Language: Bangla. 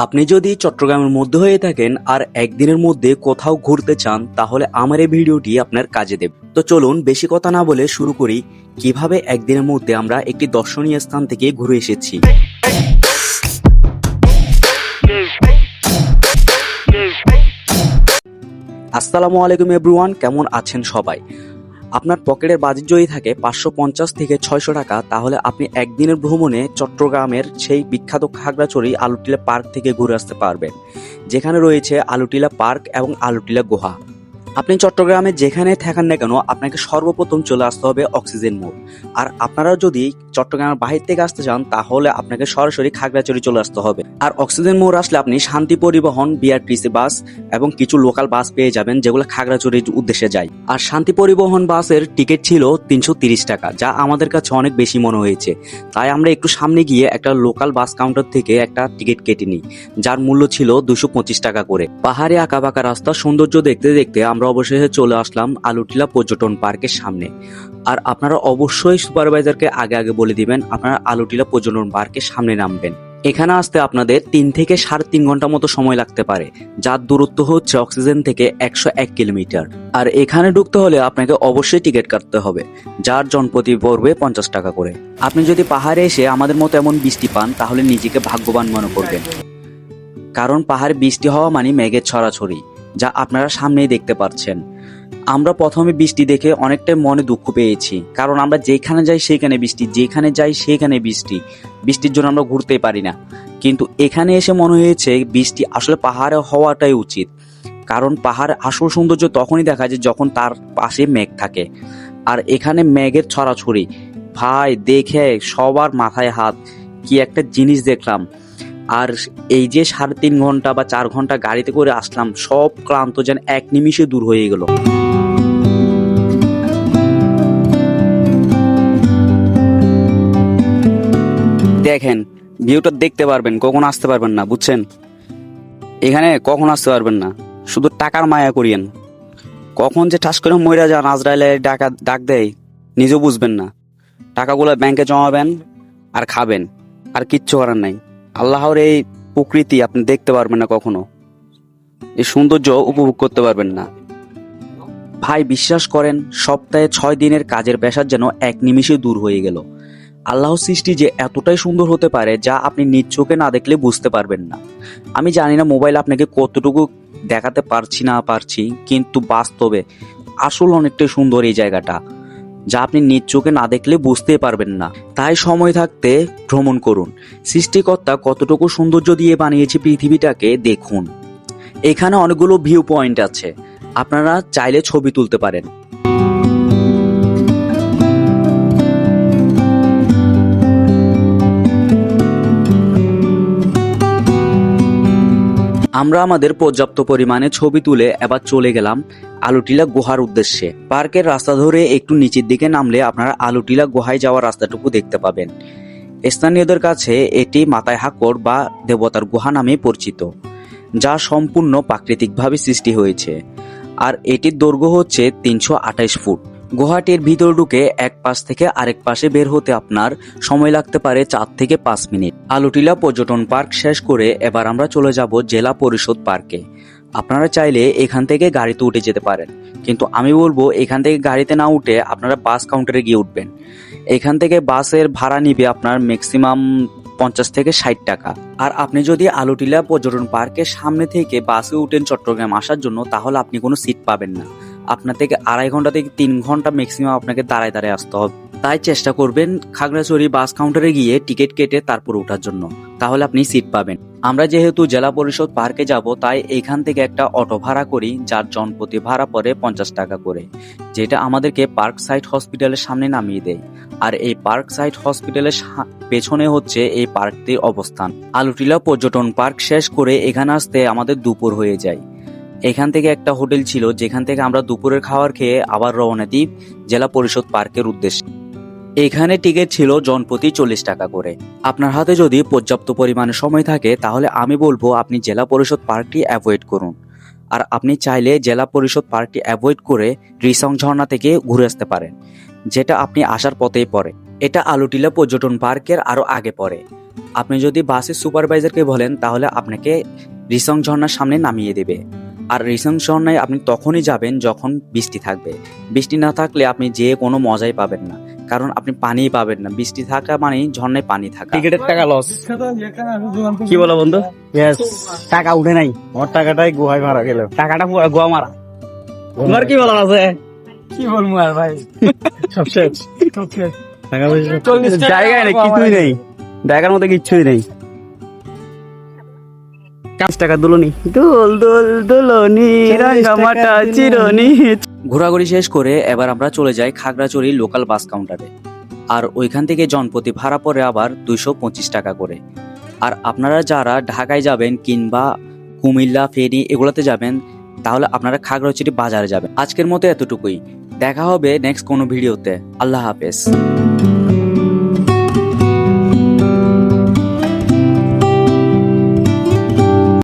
আপনি যদি চট্টগ্রামের মধ্যে হয়ে থাকেন আর একদিনের মধ্যে কোথাও ঘুরতে চান, তাহলে আমার এই ভিডিওটি আপনার কাজে দেবে। তো চলুন বেশি কথা না বলে শুরু করি কিভাবে একদিনের মধ্যে আমরা একটি দর্শনীয় স্থান থেকে ঘুরে এসেছি। আসসালামু আলাইকুম এভরিওয়ান, কেমন আছেন সবাই? আপনার পকেটের বাজেট যদি থাকে 550 থেকে 600 টাকা, তাহলে আপনি একদিনের ভ্রমণে চট্টগ্রামের সেই বিখ্যাত খাগড়াছড়ি আলুটিলা পার্ক থেকে ঘুরে আসতে পারবেন, যেখানে রয়েছে আলুটিলা পার্ক এবং আলুটিলা গুহা। আপনি চট্টগ্রামে যেখানে থাকেন না কেন, আপনাকে সর্বপ্রথম চলে আসতে হবে অক্সিজেন মোড়। আর আপনারা যদি চট্টগ্রামের বাহির থেকে আসতে চান, তাহলে আপনাকে সরাসরি খাগড়াছড়ি চলে আসতে হবে। আর অক্সিজেন মোড় আসলে আপনি শান্তি পরিবহন, বিআরটিসি বাস এবং কিছু লোকাল বাস পেয়ে যাবেন, যেগুলো খাগড়াছড়ির উদ্দেশ্যে যায়। আর শান্তি পরিবহন বাসের টিকিট ছিল 330 টাকা, যা আমাদের কাছে অনেক বেশি মনে হয়েছে। তাই আমরা একটু সামনে গিয়ে একটা লোকাল বাস কাউন্টার থেকে একটা টিকিট কেটে নিই, যার মূল্য ছিল 225 টাকা করে। পাহাড়ে আঁকাবাঁকা রাস্তা সৌন্দর্য দেখতে দেখতে আমরা অবশেষে চলে আসলাম আলুটিলা পর্যটন পার্কের সামনে। আর আপনারা অবশ্যই সুপারভাইজারকে আগে আগে বলে দিবেন আপনারা আলুটিলা পর্যটন পার্কের সামনে নামবেন। এখানে আসতে আপনাদের 3 থেকে 3.5 ঘন্টা মতো সময় লাগতে পারে, যার দূরত্ব হচ্ছে অক্সিজেন থেকে 101 কিলোমিটার। আর এখানে ঢুকতে হলে আপনাকে অবশ্যই টিকিট কাটতে হবে, যার জনপ্রতি পড়বে 50 টাকা করে। আপনি যদি পাহাড়ে এসে আমাদের মতো এমন বৃষ্টি পান, তাহলে নিজেকে ভাগ্যবান মনে করবেন, কারণ পাহাড়ে বৃষ্টি হওয়া মানে মেঘের ছড়াছড়ি, যা আপনারা সামনেই দেখতে পাচ্ছেন। আমরা প্রথমে বৃষ্টি দেখে অনেকটাই মনে দুঃখ পেয়েছি, কারণ আমরা যেখানে যাই সেখানে বৃষ্টি, যেখানে যাই সেখানে বৃষ্টি। বৃষ্টির জন্য আমরা ঘুরতেই পারি না। কিন্তু এখানে এসে মনে হয়েছে বৃষ্টি আসলে পাহাড়ে হওয়াটাই উচিত, কারণ পাহাড়ের আসল সৌন্দর্য তখনই দেখা যায় যখন তার পাশে মেঘ থাকে। আর এখানে মেঘের ছড়াছড়ি, ভাই দেখে সবার মাথায় হাত। কি একটা জিনিস দেখলাম। আর এই যে 3.5 ঘন্টা বা 4 ঘন্টা গাড়িতে করে আসলাম, সব ক্লান্ত যেন এক নিমিষে দূর হয়ে গেল। দেখেন ভিউটা দেখতে পারবেন, কখন আসতে পারবেন না, বুঝছেন? এখানে কখন আসতে পারবেন না, শুধু টাকার মায়া করিয়েন। কখন যে ঠাস করে মইরা যান, আজরাইলে ডাক দেয়, নিজেও বুঝবেন না। টাকাগুলো ব্যাংকে জমাবেন আর খাবেন, আর কিচ্ছু করার নাই। আল্লাহর এই প্রকৃতি আপনি দেখতে পারবেন না, কখনো এই সৌন্দর্য উপভোগ করতে পারবেন না। ভাই বিশ্বাস করেন, সপ্তাহে 6 দিনের কাজের প্রেশার যেন এক নিমিষে দূর হয়ে গেল। আল্লাহর সৃষ্টি যে এতটাই সুন্দর হতে পারে, যা আপনি নিজ চোখে না দেখলে বুঝতে পারবেন না। আমি জানি না মোবাইল আপনাকে কতটুকু দেখাতে পারছি না পারছি, কিন্তু বাস্তবে আসল অনেকটাই সুন্দর এই জায়গাটা, যা আপনি নিজ চোখে না দেখলে বুঝতে পারবেন না। তাই সময় থাকতে ভ্রমণ করুন। সৃষ্টিকর্তা কতটুকু সৌন্দর্য দিয়ে বানিয়েছে পৃথিবীটাকে দেখুন। এখানে অনেকগুলো ভিউ পয়েন্ট আছে, আপনারা চাইলে ছবি তুলতে পারেন। আমরা আমাদের পর্যাপ্ত পরিমাণে ছবি তুলে এবার চলে গেলাম আলুটিলা গুহার উদ্দেশ্যে। পার্কের রাস্তা ধরে একটু নিচের দিকে নামলে আপনারা আলুটিলা গুহায় যাওয়ার রাস্তাটুকু দেখতে পাবেন। স্থানীয়দের কাছে এটি মাথায় হাকর বা দেবতার গুহা নামে পরিচিত, যা সম্পূর্ণ প্রাকৃতিকভাবে সৃষ্টি হয়েছে। আর এটির দৈর্ঘ্য হচ্ছে 328 ফুট। গুহাটির ভিতর ঢুকে এক পাশ থেকে আরেক পাশে বের হতে আপনার সময় লাগতে পারে 4 থেকে 5 মিনিট। আলুটিলা পর্যটন পার্ক শেষ করে এবার আমরা চলে যাব জেলা পরিষদ পার্কে। আপনারা চাইলে এখান থেকে গাড়িতে উঠে যেতে পারেন, কিন্তু আমি বলবো এখান থেকে গাড়িতে না উঠে আপনারা বাস কাউন্টারে গিয়ে উঠবেন। এখান থেকে বাসের ভাড়া নিবে আপনার ম্যাক্সিমাম 50 থেকে 60 টাকা। আর আপনি যদি আলুটিলা পর্যটন পার্কের সামনে থেকে বাসে উঠেন চট্টগ্রাম আসার জন্য, তাহলে আপনি কোনো সিট পাবেন না। আপনার থেকে 2.5 ঘন্টা থেকে 3 ঘন্টা ম্যাক্সিমাম আপনাকে দাঁড়ায় দাঁড়ায় আসতে হবে। তাই চেষ্টা করবেন খাগড়াছড়ি বাস কাউন্টারে গিয়ে টিকিট কেটে তারপর ওঠার জন্য, তাহলে আপনি সিট পাবেন। আমরা যেহেতু জেলা পরিষদ পার্কে যাব, তাই এখান থেকে একটা অটো ভাড়া করি, যার জনপ্রতি ভাড়া পড়ে 50 টাকা করে, যেটা আমাদেরকে পার্ক সাইড হসপিটালের সামনে নামিয়ে দেয়। আর এই পার্ক সাইড হসপিটালের পেছনে হচ্ছে এই পার্কটির অবস্থান। আলুটিলা পর্যটন পার্ক শেষ করে এখানে আসতে আমাদের দুপুর হয়ে যায়। এখান থেকে একটা হোটেল ছিল, যেখান থেকে আমরা দুপুরের খাবার খেয়ে আবার রওনা দিই জেলা পরিষদ পার্কের উদ্দেশ্যে। এখানে টিকিট ছিল জনপ্রতি 40 টাকা করে। আপনার হাতে যদি পর্যাপ্ত পরিমাণে সময় থাকে তাহলে আমি বলবো আপনি জেলা পরিষদ পার্কটি অ্যাভয়েড করুন। আর আপনি চাইলে জেলা পরিষদ পার্কটি অ্যাভয়েড করে রিসং ঝর্ণা থেকে ঘুরে আসতে পারেন, যেটা আপনি আসার পথেই পড়ে। এটা আলুটিলা পর্যটন পার্কের আরো আগে পড়ে। আপনি যদি বাসের সুপারভাইজারকে বলেন তাহলে আপনাকে রিসং ঝর্ণার সামনে নামিয়ে দেবে। আর রিসং ঝর্ণায় আপনি তখনই যাবেন যখন বৃষ্টি থাকবে। বৃষ্টি না থাকলে আপনি যেয়ে কোনো মজাই পাবেন না, কারণ আপনি পানিই পাবেন না। বৃষ্টি থাকা মানেই ঝর্ণায় পানি থাকা। টিকিটের টাকা লস। কি বলো বন্ধু? ইয়েস, টাকা উঠে নাই, আমার টাকাটাই গুহায় মারা গেল। টাকাটা পুরো গোয়া মারা। তোমার কি বলার আছে? কি বলবো আর ভাই, সব শেষ। টাকা পয়সা জায়গায় নেই, কিছুই নেই, জায়গার মধ্যে কিচ্ছুই নেই। 5 টাকা দুলনি, দোল দোল দোলনি রাঙ্গামাটা চিরনি। ঘোরাঘুরি শেষ করে এবার আমরা চলে যাই খাগড়াছড়ি লোকাল বাস কাউন্টারে। আর ওইখান থেকে জনপ্রতি ভাড়া পড়ে আবার 225 টাকা করে। আর আপনারা যারা ঢাকায় যাবেন কিংবা কুমিল্লা, ফেনী এগুলোতে যাবেন তাহলে আপনারা খাগড়াছড়ি বাজারে যাবেন। আজকের মতো এতটুকুই, দেখা হবে নেক্সট কোনো ভিডিওতে। আল্লাহ হাফেজ।